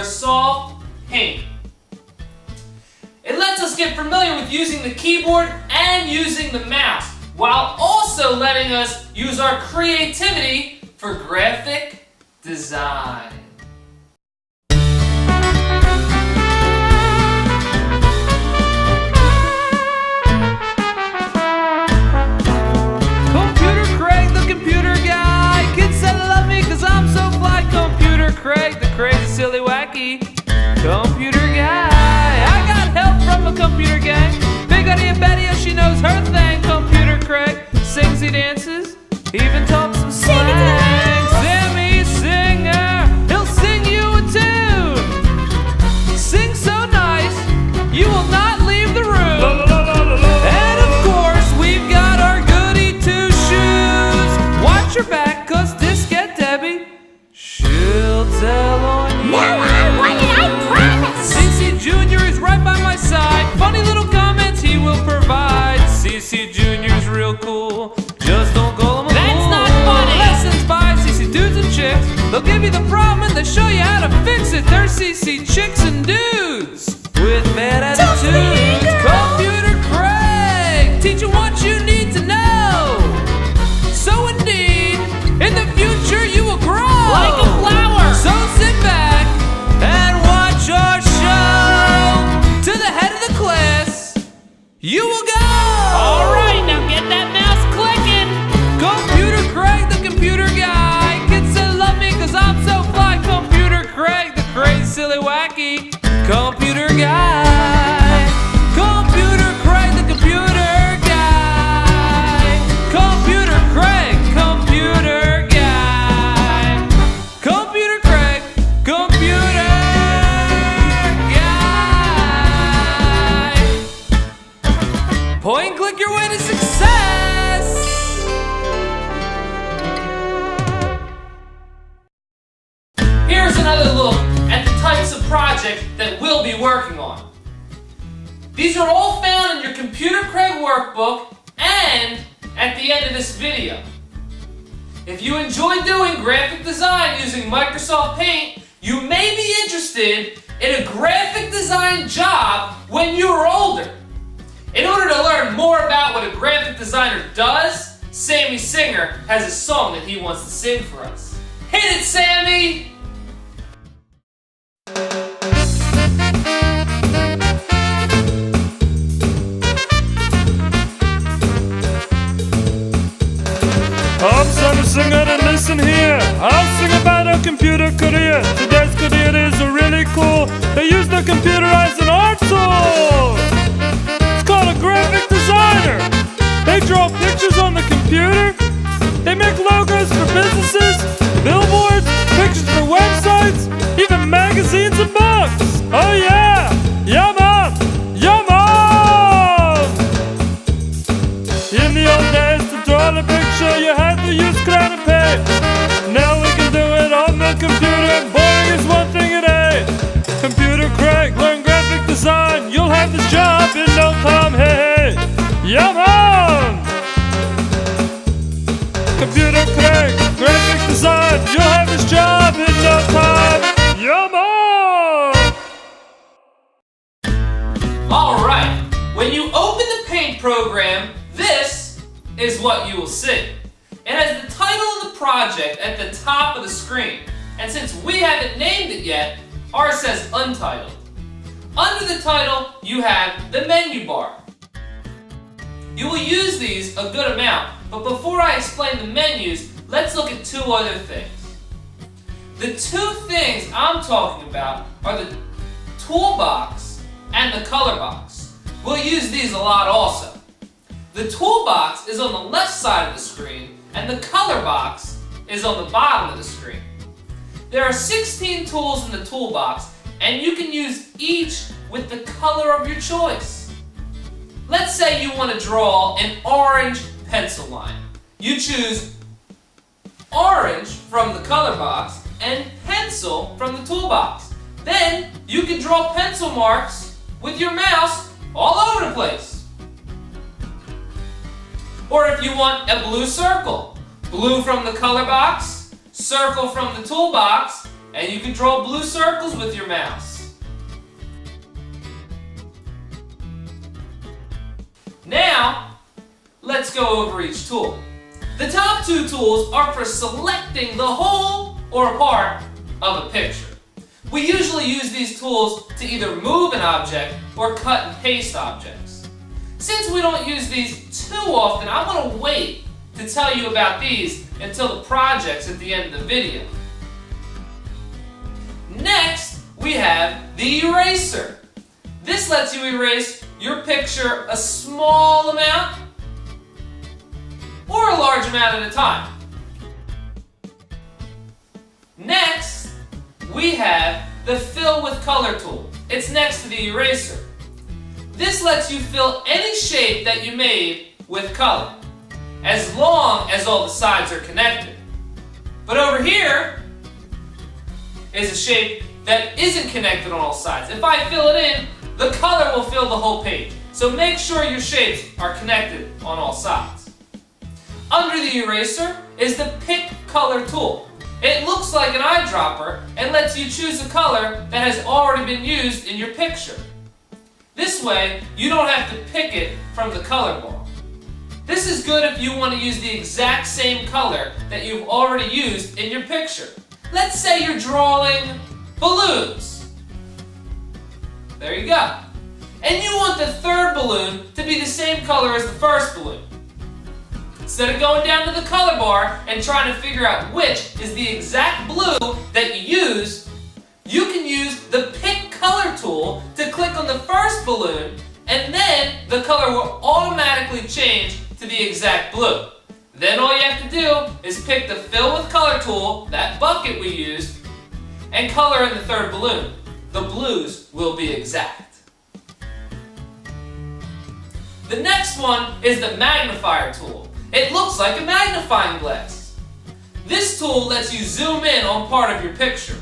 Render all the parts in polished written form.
Microsoft Paint. It lets us get familiar with using the keyboard and using the mouse, while also letting us use our creativity for graphic design. ComputerCraig, the computer guy. Kids said love me cause I'm so fly. ComputerCraig, the crazy, silly, wacky computer guy. I got help from a computer gang. Big idea Betty, she knows her thing. ComputerCraig sings, he dances, even talks some slang. Sammy Singer, he'll sing you a tune. Sing so nice, you will not leave the room. And of course, we've got our goody two shoes. Watch your back, cause Diskette Debbie, she'll tell on you. No, I won it, I promise! CC Jr. is right by my side. Funny little comments he will provide. CC Jr.'s real cool. Just don't call him a fool. That's not funny. Lessons by CC dudes and chicks. They'll give you the problem and they'll show you how to fix it. They're CC chicks and dudes with bad attitudes. ComputerCraig, teach you what you need to know. So indeed, in the future you will grow Like a flower. So sit back and watch our show. To the head of the class, you will go. Alright, now get that mouse clicking. ComputerCraig, the computer guy. Kids say love me cause I'm so fly. ComputerCraig, the crazy, silly, wacky computer guy. ComputerCraig, the computer guy. ComputerCraig, computer guy. ComputerCraig, computer guy. Point and click your way to success. Here's another look at the types of projects that we'll be working on. These are all found in your ComputerCraig workbook and at the end of this video. If you enjoy doing graphic design using Microsoft Paint, you may be interested in a graphic design job when you're older. In order to learn more about what a graphic designer does, Sammy Singer has a song that he wants to sing for us. Hit it, Sammy! I'm Sammy Singer and listen here. I'll sing about a computer career. Today's career is really cool. They use the computer as an art tool. It's called a graphic designer. They draw pictures on the computer. They make logos for businesses, billboards, pictures for websites, even magazines and books. Oh yeah! Yum on! Yum on! In the old days, to draw the picture, you had to use crayon and paint. Now we can do it on the computer. Boring is one thing it ain't. ComputerCraig, learn graphic design. You'll have this job in no time. Hey, hey. Yum on! ComputerCraig, graphic design. You'll have this job in no time. Yum on! Alright, when you open the Paint program, this is what you will see. It has the title of the project at the top of the screen. And since we haven't named it yet, ours says Untitled. Under the title, you have the menu bar. You will use these a good amount, but before I explain the menus, let's look at two other things. The two things I'm talking about are the toolbox and the color box. We'll use these a lot also. The toolbox is on the left side of the screen, and the color box is on the bottom of the screen. There are 16 tools in the toolbox, and you can use each with the color of your choice. Let's say you want to draw an orange pencil line. You choose orange from the color box and pencil from the toolbox. Then you can draw pencil marks with your mouse all over the place. Or if you want a blue circle, blue from the color box, circle from the toolbox, And you can draw blue circles with your mouse. Now, let's go over each tool. The top two tools are for selecting the whole or part of a picture. We usually use these tools to either move an object or cut and paste objects. Since we don't use these too often, I want to wait to tell you about these until the project's at the end of the video. Next, we have the eraser. This lets you erase your picture a small amount or a large amount at a time. Next, we have the fill with color tool. It's next to the eraser. This lets you fill any shape that you made with color, as long as all the sides are connected. But over here is a shape that isn't connected on all sides. If I fill it in, the color will fill the whole page. So make sure your shapes are connected on all sides. Under the eraser is the Pick Color tool. It looks like an eyedropper and lets you choose a color that has already been used in your picture. This way, you don't have to pick it from the color bar. This is good if you want to use the exact same color that you've already used in your picture. Let's say you're drawing balloons. There you go. And you want the third balloon to be the same color as the first balloon. Instead of going down to the color bar and trying to figure out which is the exact blue that you use, you can use the Pick Color tool to click on the first balloon, and then the color will automatically change to the exact blue. Then all you have to do is pick the Fill with Color tool, that bucket we used, and color in the third balloon. The blues will be exact. The next one is the magnifier tool. It looks like a magnifying glass. This tool lets you zoom in on part of your picture.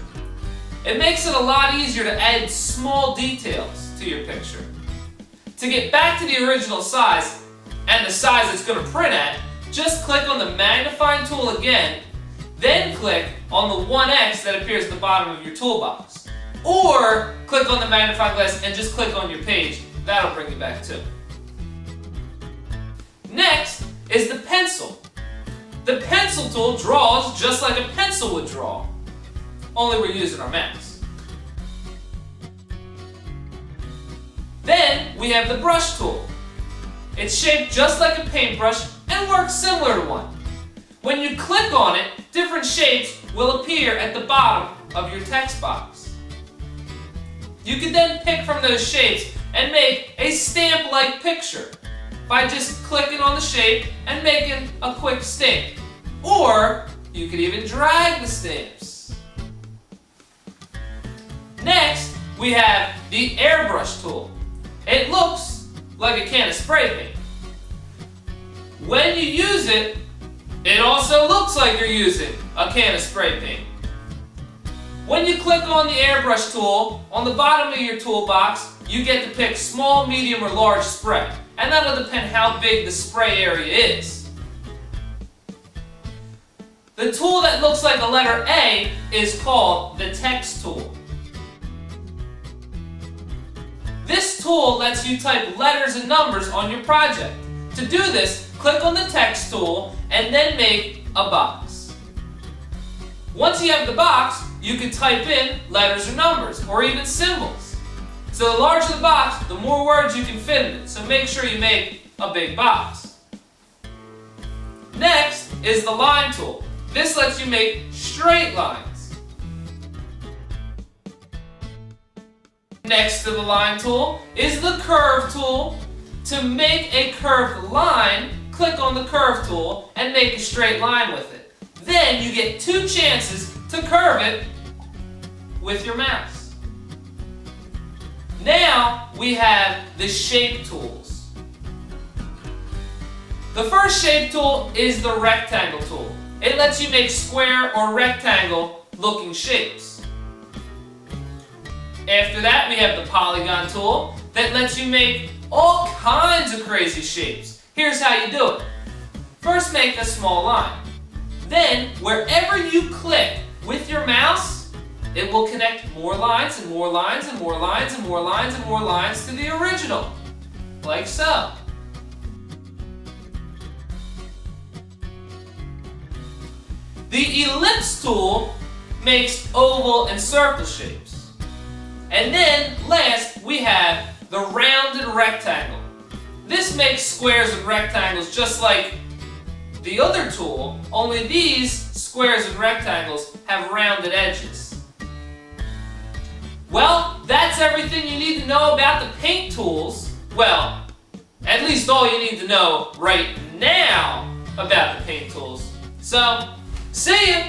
It makes it a lot easier to add small details to your picture. To get back to the original size and the size it's going to print at, just click on the magnifying tool again, then click on the 1X that appears at the bottom of your toolbox. Or click on the magnifying glass and just click on your page. That'll bring you back too. Next is the pencil. The pencil tool draws just like a pencil would draw, only we're using our mouse. Then we have the brush tool. It's shaped just like a paintbrush and works similar to one. When you click on it, different shapes will appear at the bottom of your text box. You can then pick from those shapes and make a stamp-like picture by just clicking on the shape and making a quick stamp. Or you could even drag the stamps. Next, we have the airbrush tool. It looks like a can of spray paint. When you use it, it also looks like you're using a can of spray paint. When you click on the airbrush tool, on the bottom of your toolbox, you get to pick small, medium, or large spray. And that'll depend how big the spray area is. The tool that looks like a letter A is called the text tool. This tool lets you type letters and numbers on your project. To do this, click on the text tool and then make a box. Once you have the box, you can type in letters or numbers, or even symbols. So the larger the box, the more words you can fit in it, so make sure you make a big box. Next is the line tool. This lets you make straight lines. Next to the line tool is the curve tool. To make a curved line, click on the curve tool and make a straight line with it. Then you get 2 chances to curve it with your mouse. Now we have the shape tools. The first shape tool is the rectangle tool. It lets you make square or rectangle looking shapes. After that, we have the polygon tool that lets you make all kinds of crazy shapes. Here's how you do it. First, make a small line. Then, wherever you click with your mouse, it will connect more lines and more lines and more lines and more lines and more lines to the original, like so. The ellipse tool makes oval and circle shapes. And then, last, we have the rounded rectangle. This makes squares and rectangles just like the other tool, only these squares and rectangles have rounded edges. Well, that's everything you need to know about the paint tools. Well, at least all you need to know right now about the paint tools. So, see ya!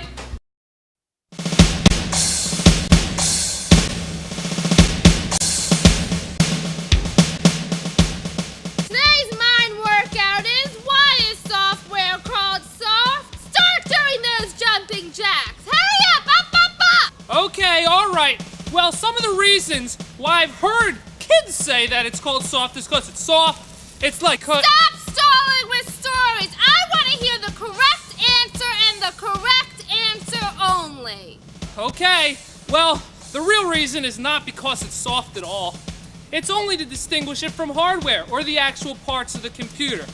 Today's mind workout is why is software called soft? Start doing those jumping jacks. Hurry up, up! Okay, alright. Well, some of the reasons why I've heard kids say that it's called soft is because it's soft. It's like... Stop stalling with stories. I want to hear the correct answer and the correct answer only. Okay, well, the real reason is not because it's soft at all. It's only to distinguish it from hardware, or the actual parts of the computer.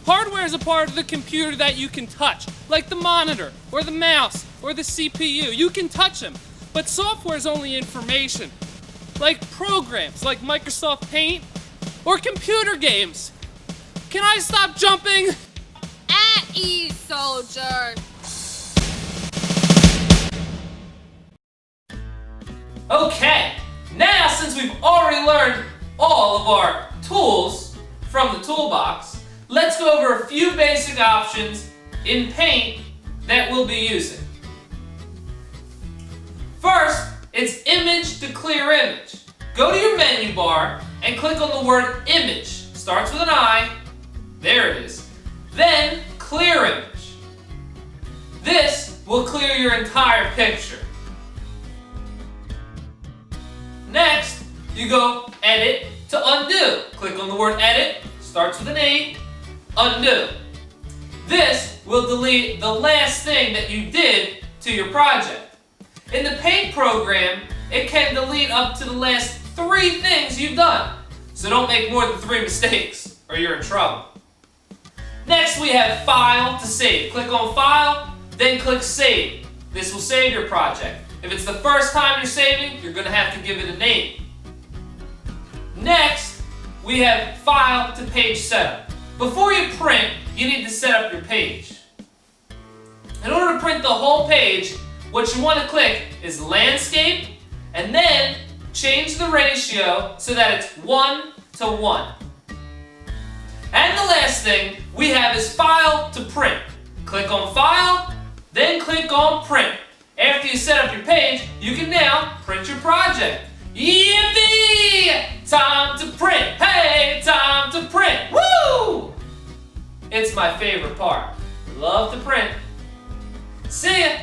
Hardware is a part of the computer that you can touch, like the monitor, or the mouse, or the CPU. You can touch them. But software is only information, like programs like Microsoft Paint, or computer games. Can I stop jumping? At ease, soldier. Okay, now since we've already learned all of our tools from the toolbox, let's go over a few basic options in Paint that we'll be using. First, it's image to clear image. Go to your menu bar and click on the word image. Starts with an I. There it is. Then clear image. This will clear your entire picture. Next, you go edit to undo. Click on the word edit. Starts with an E. Undo. This will delete the last thing that you did to your project. In the Paint program, it can delete up to the last 3 things you've done. So don't make more than 3 mistakes, or you're in trouble. Next, we have File to save. Click on File, then click Save. This will save your project. If it's the first time you're saving, you're going to have to give it a name. Next, we have File to Page Setup. Before you print, you need to set up your page. In order to print the whole page, what you want to click is Landscape, and then change the ratio so that it's 1 to 1. And the last thing we have is File to Print. Click on File, then click on Print. After you set up your page, you can now print your project. Yippee! Time to print! Hey, time to print! Woo! It's my favorite part. Love to print. See ya!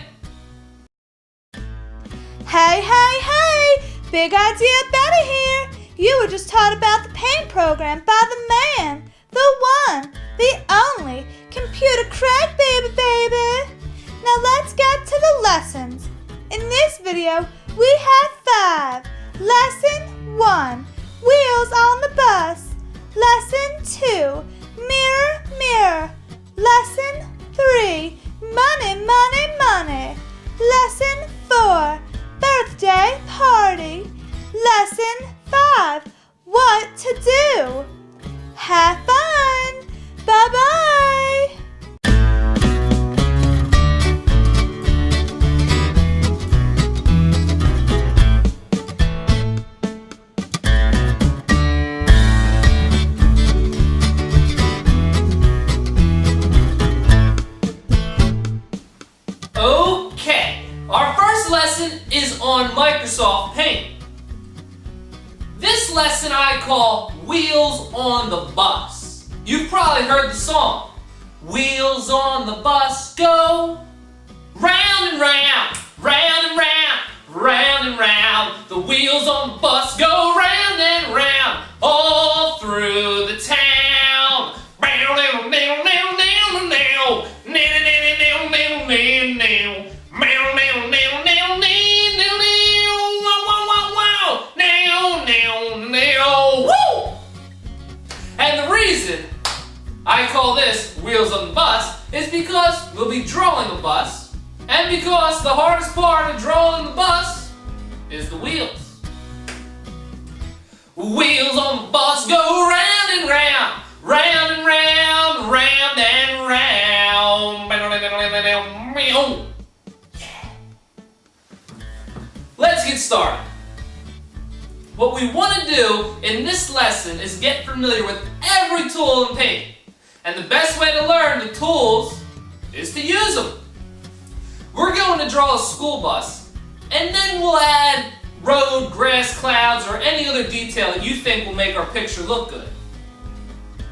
Hey, hey, hey! Big idea Betty here! You were just taught about the Paint program by the man, the one, the only, ComputerCraig, baby! Now let's get to the lessons. In this video, we have 5. Lesson 1, Wheels on the Bus. Lesson 2, Mirror, Mirror. Lesson 3, Money, Money, Money. Lesson 4, Birthday Party. Lesson 5, What to Do. Have fun! Bye-bye! Okay, our first lesson is on Microsoft Paint. This lesson I call Wheels on the Bus. You've probably heard the song. Wheels on the bus go round and round, round and round, round and round. The wheels on the bus go round and round all through the town. be drawing the bus, and because the hardest part of drawing the bus is the wheels. Wheels on the bus go round and round, round and round, round and round. Yeah. Let's get started. What we want to do in this lesson is get familiar with every tool in paint. And the best way to learn the tools is to use them. We're going to draw a school bus, and then we'll add road, grass, clouds, or any other detail that you think will make our picture look good.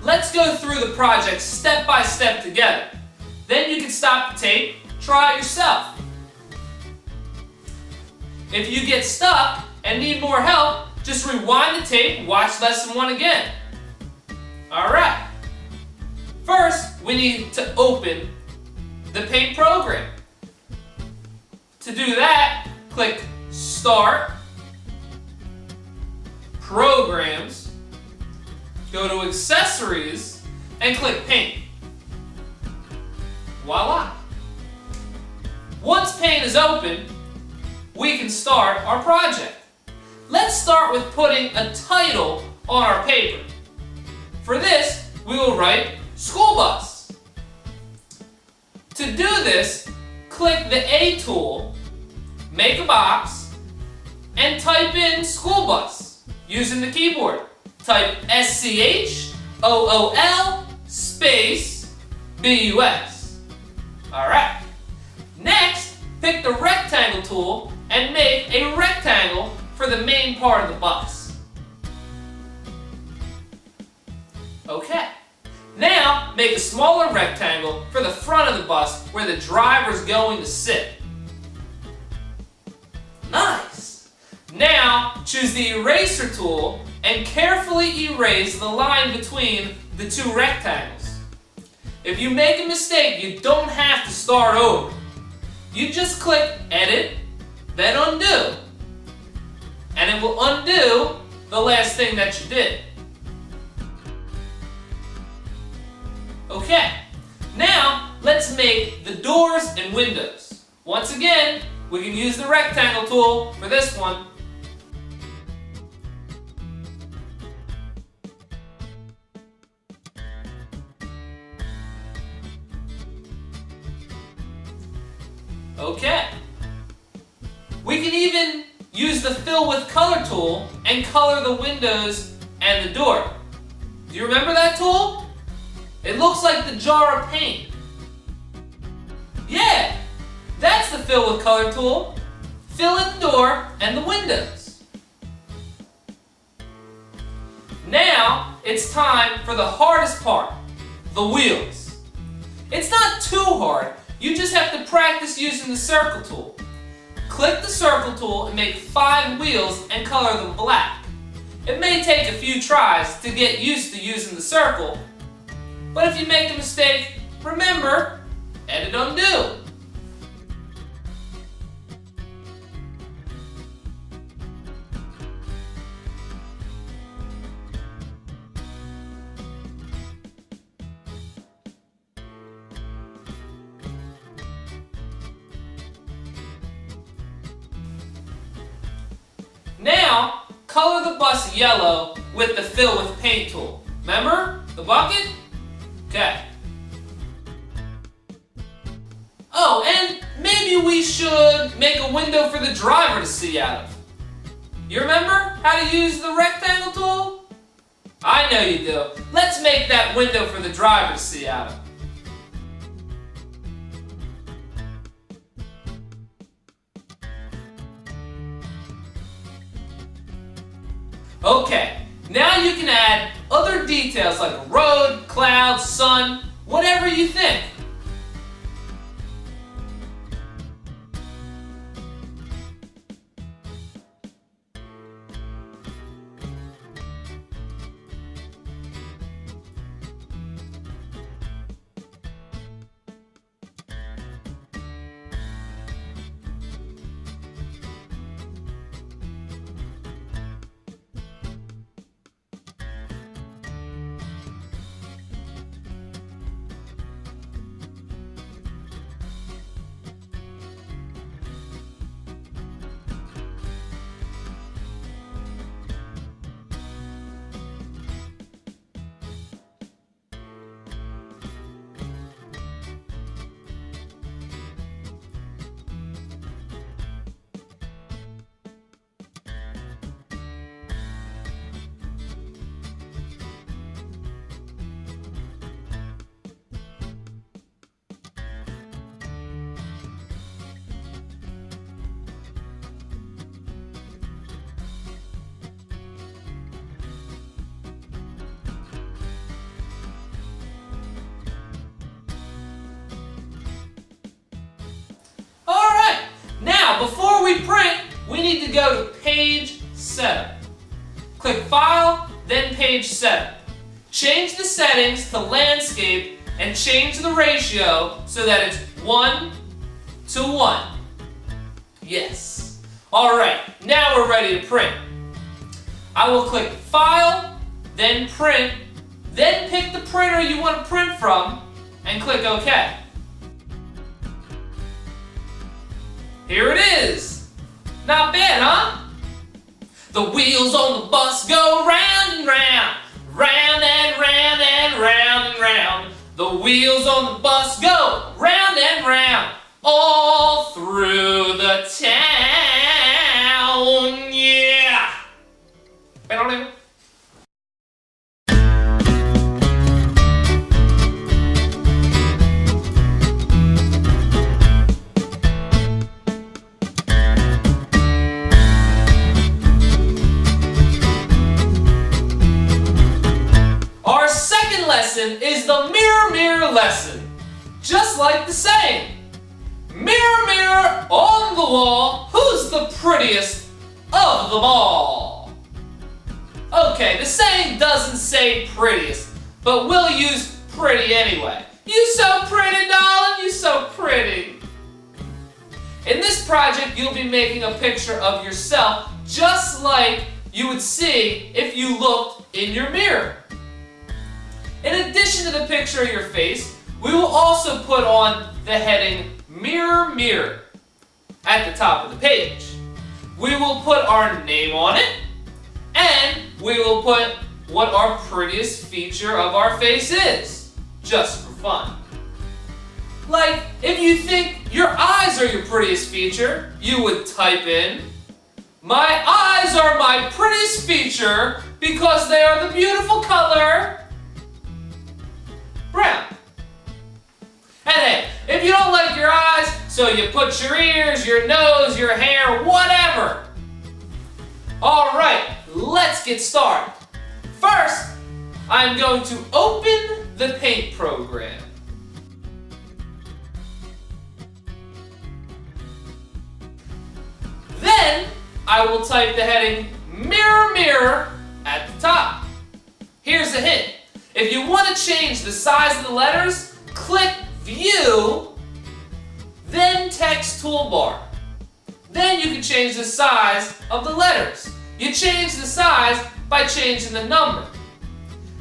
Let's go through the project step by step together. Then you can stop the tape, try it yourself. If you get stuck and need more help, just rewind the tape and watch lesson 1 again. Alright. First, we need to open the paint program. To do that, click Start, Programs, go to Accessories, and click Paint. Voila! Once paint is open, we can start our project. Let's start with putting a title on our paper. For this, we will write School Bus. To do this, click the A tool, make a box, and type in School Bus using the keyboard. Type SCHOOL space BUS. Alright. Next, pick the rectangle tool and make a rectangle for the main part of the bus. Okay. Now, make a smaller rectangle for the front of the bus where the driver's going to sit. Nice! Now, choose the eraser tool and carefully erase the line between the 2 rectangles. If you make a mistake, you don't have to start over. You just click Edit, then Undo. And it will undo the last thing that you did. Okay, now let's make the doors and windows. Once again, we can use the rectangle tool for this one. Okay. We can even use the Fill with Color tool and color the windows and the door. Do you remember that tool? It looks like the jar of paint. Yeah, that's the Fill with Color tool. Fill in the door and the windows. Now, it's time for the hardest part, the wheels. It's not too hard. You just have to practice using the circle tool. Click the circle tool and make 5 wheels and color them black. It may take a few tries to get used to using the circle, but if you make a mistake, remember, Edit Undo. Now, color the bus yellow with the Fill with Paint tool. Remember the bucket? Okay. Oh, and maybe we should make a window for the driver to see out of. You remember how to use the rectangle tool? I know you do. Let's make that window for the driver to see out of. Okay, now you can add other details like a road, clouds, sun, whatever you think. Now, before we print, we need to go to Page Setup. Click File, then Page Setup. Change the settings to Landscape and change the ratio so that it's 1:1. Yes. Alright, now we're ready to print. I will click File, then Print, then pick the printer you want to print from, and click OK. Here it is! Not bad, huh? The wheels on the bus go round and round, round and round and round and round. The wheels on the bus go round and round, all through the town, yeah! Our second lesson is the mirror, mirror lesson. Just like the saying. Mirror, mirror on the wall, who's the prettiest of them all? Okay, the saying doesn't say prettiest, but we'll use pretty anyway. You so pretty, darling, you so pretty. In this project, you'll be making a picture of yourself just like you would see if you looked in your mirror. In addition to the picture of your face, we will also put on the heading Mirror, Mirror at the top of the page. We will put our name on it, and we will put what our prettiest feature of our face is, just for fun. Like, if you think your eyes are your prettiest feature, you would type in, "My eyes are my prettiest feature because they are the beautiful color brown." And hey, if you don't like your eyes, so you put your ears, your nose, your hair, whatever. Alright, let's get started. First, I'm going to open the paint program. Then, I will type the heading Mirror, Mirror at the top. Here's a hint. If you want to change the size of the letters, click View, then Text Toolbar. Then you can change the size of the letters. You change the size by changing the number.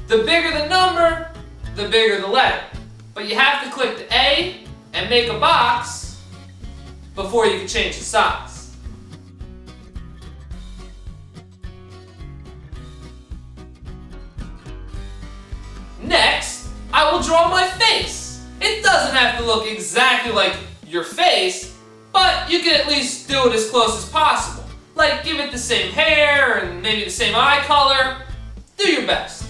The bigger the number, the bigger the letter. But you have to click the A and make a box before you can change the size. Next, I will draw my face. It doesn't have to look exactly like your face, but you can at least do it as close as possible. Like give it the same hair and maybe the same eye color. Do your best.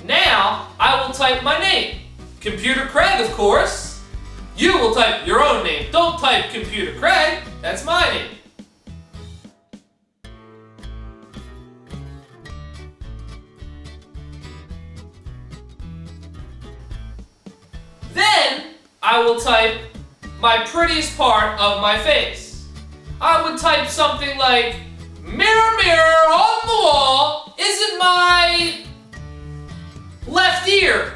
Now, I will type my name. ComputerCraig, of course. You will type your own name. Don't type ComputerCraig. That's my name. Then, I will type my prettiest part of my face. I would type something like, "Mirror, mirror on the wall, isn't my left ear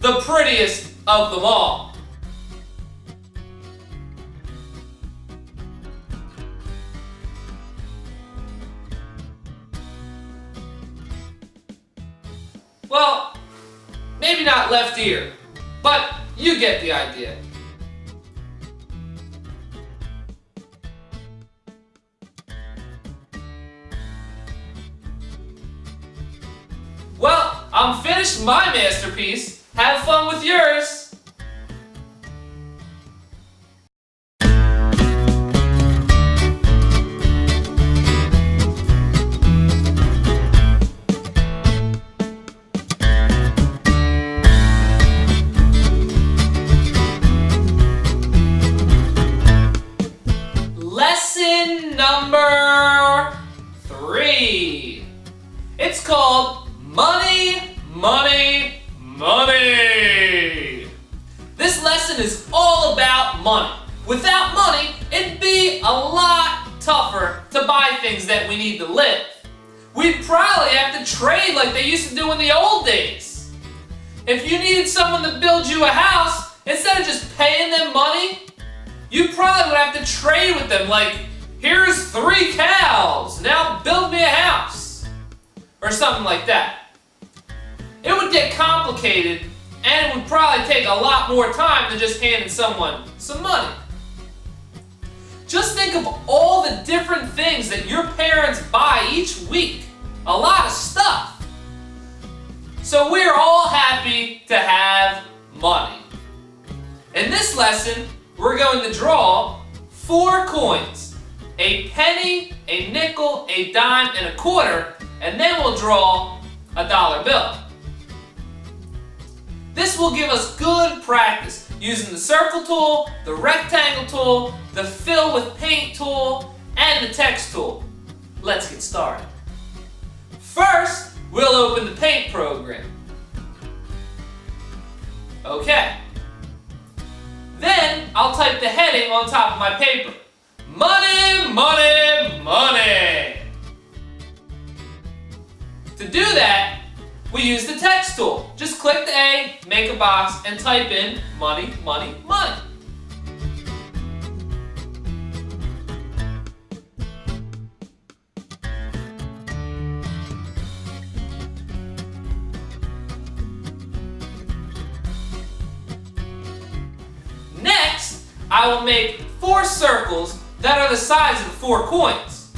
the prettiest of them all?" Well, maybe not left ear, but you get the idea. Well, I'm finished my masterpiece. Have fun with yours. Lesson number 3. It's called Money, Money, Money. This lesson is all about money. Without money, it'd be a lot tougher to buy things that we need to live. We'd probably have to trade like they used to do in the old days. If you needed someone to build you a house, instead of just paying them money, you probably would have to trade with them, like, here's 3 cows, now build me a house. Or something like that. It would get complicated, and it would probably take a lot more time than just handing someone some money. Just think of all the different things that your parents buy each week. A lot of stuff. So we're all happy to have money. In this lesson, we're going to draw 4 coins. A penny, a nickel, a dime, and a quarter, and then we'll draw a dollar bill. This will give us good practice using the circle tool, the rectangle tool, the fill with paint tool, and the text tool. Let's get started. First, we'll open the paint program. Okay. Then I'll type the heading on top of my paper. Money, money, money. To do that, we use the text tool. Just click the A, make a box, and type in money, money, money. Next, I will make 4 circles that are the size of the 4 coins.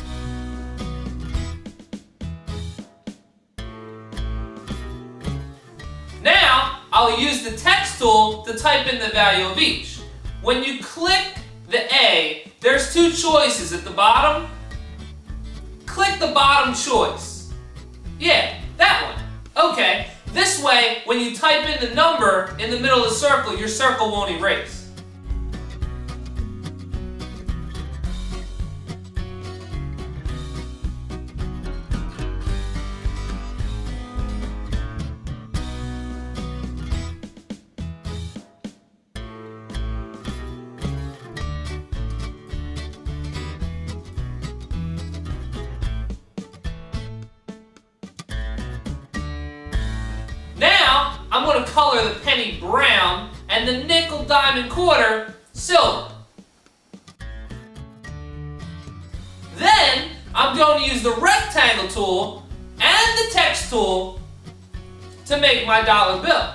Now, I'll use the text tool to type in the value of each. When you click the A, there's 2 choices at the bottom. Click the bottom choice. Yeah, that one. Okay, this way, when you type in the number in the middle of the circle, your circle won't erase. Now, I'm going to color the penny brown and the nickel, dime, and quarter silver. Then, I'm going to use the rectangle tool and the text tool to make my dollar bill.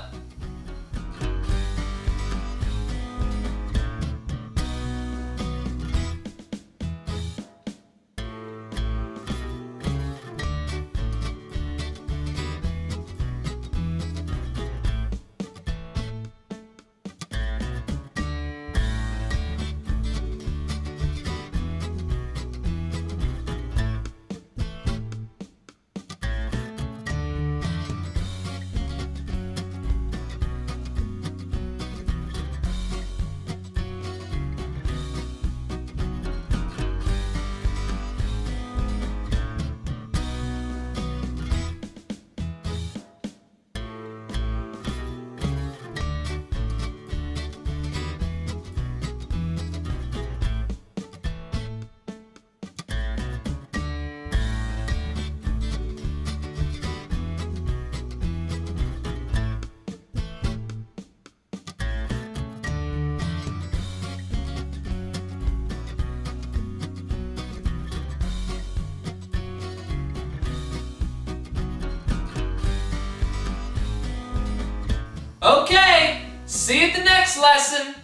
See you at the next lesson.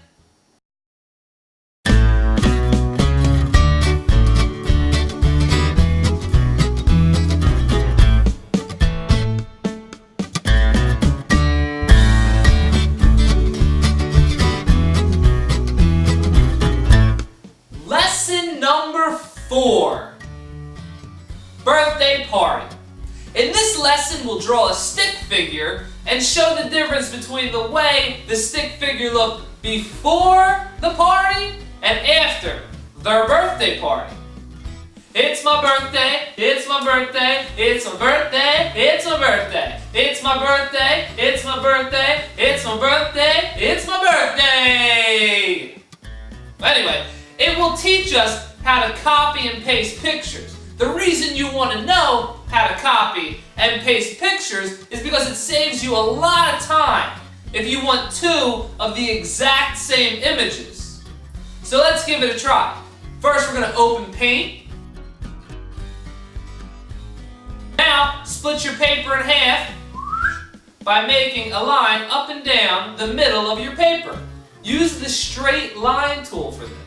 Lesson number 4. Birthday party. In this lesson, we'll draw a stick figure and show the difference between the way the stick figure looked before the party and after their birthday party. It's my birthday, it's my birthday, it's my birthday, it's my birthday, it's my birthday, it's my birthday, it's my birthday, it's my birthday. Anyway, it will teach us how to copy and paste pictures. The reason you want to know how to copy and paste pictures is because it saves you a lot of time if you want 2 of the exact same images. So let's give it a try. First, we're going to open Paint. Now, split your paper in half by making a line up and down the middle of your paper. Use the straight line tool for this.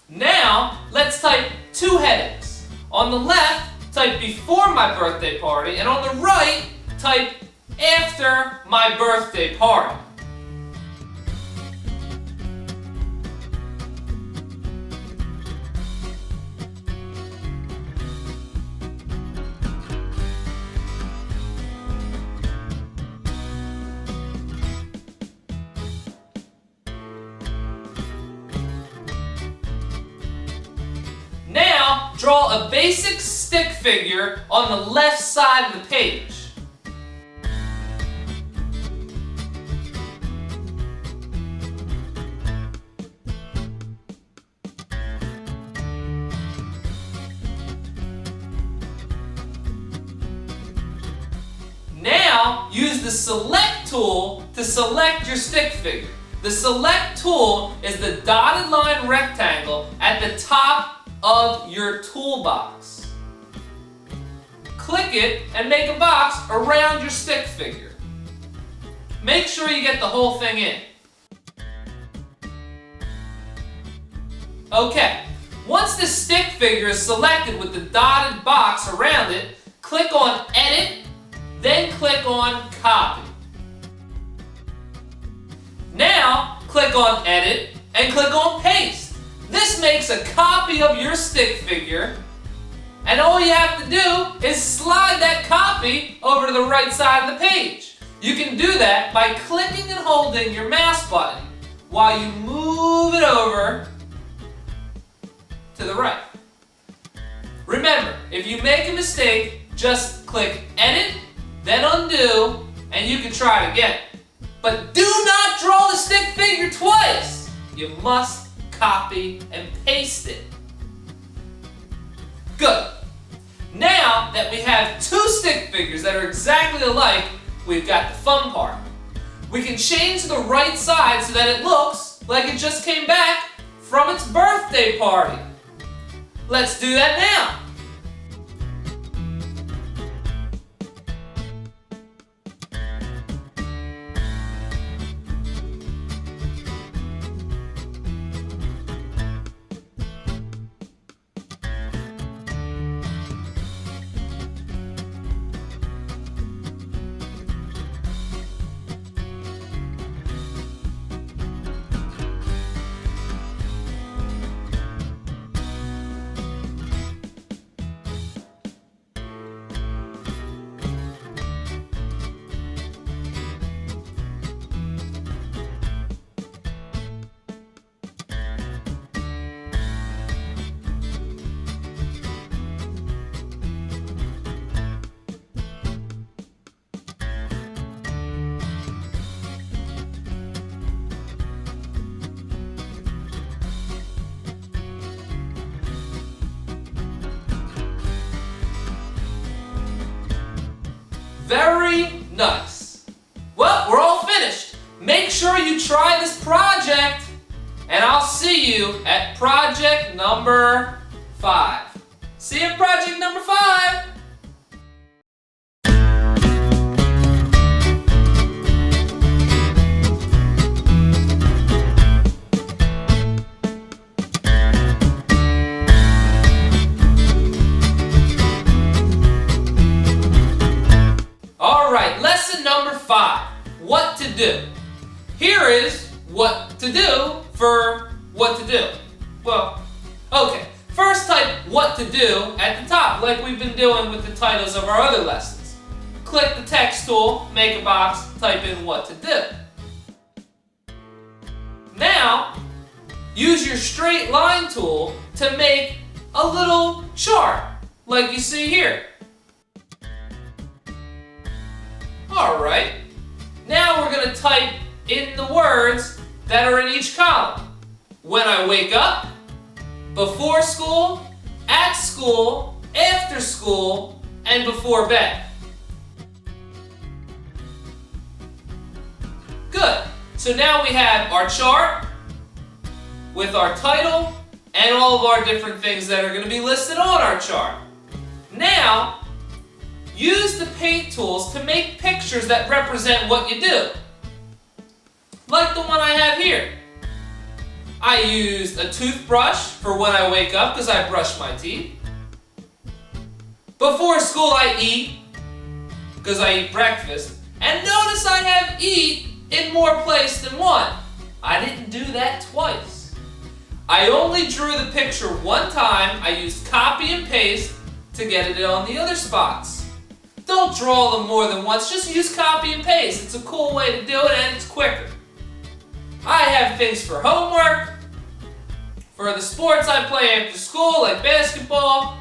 Now, let's type 2 headings. On the left, type before my birthday party, and on the right, type after my birthday party. Now, draw a basic stick figure on the left side of the page. Now, use the Select tool to select your stick figure. The Select tool is the dotted line rectangle at the top of your toolbox. Click it and make a box around your stick figure. Make sure you get the whole thing in. Okay, once the stick figure is selected with the dotted box around it, click on Edit, then click on Copy. Now, click on Edit and click on Paste. This makes a copy of your stick figure, and all you have to do is slide that copy over to the right side of the page. You can do that by clicking and holding your mouse button while you move it over to the right. Remember, if you make a mistake, just click Edit, then Undo, and you can try it again. But do not draw the stick figure twice! You must copy and paste it. Good. Now that we have 2 stick figures that are exactly alike, we've got the fun part. We can change the right side so that it looks like it just came back from its birthday party. Let's do that now. Very nice. Well, we're all finished. Make sure you try this project, and I'll see you at project number 5. See you at project number 5. do. Here is what to do for what to do. Well, okay. First type what to do at the top, like we've been doing with the titles of our other lessons. Click the text tool, make a box, type in what to do. Now, use your straight line tool to make a little chart, like you see here. Alright, now we're going to type in the words that are in each column. When I wake up, before school, at school, after school, and before bed. Good. So now we have our chart with our title and all of our different things that are going to be listed on our chart. Now, use the paint tools to make pictures that represent what you do. Like the one I have here. I used a toothbrush for when I wake up because I brush my teeth. Before school I eat because I eat breakfast. And notice I have eat in more place than one. I didn't do that twice. I only drew the picture one time. I used copy and paste to get it on the other spots. Don't draw them more than once, just use copy and paste. It's a cool way to do it and it's quicker. I have things for homework, for the sports I play after school like basketball,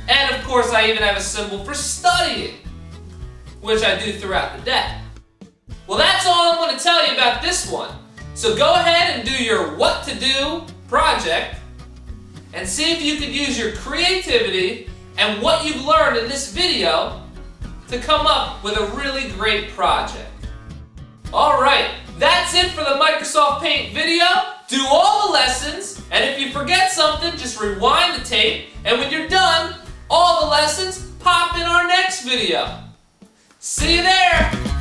and of course I even have a symbol for studying, which I do throughout the day. Well, that's all I'm going to tell you about this one. So go ahead and do your what to do project and see if you can use your creativity and what you've learned in this video to come up with a really great project. Alright, that's it for the Microsoft Paint video. Do all the lessons, and if you forget something, just rewind the tape, and when you're done, all the lessons pop in our next video. See you there!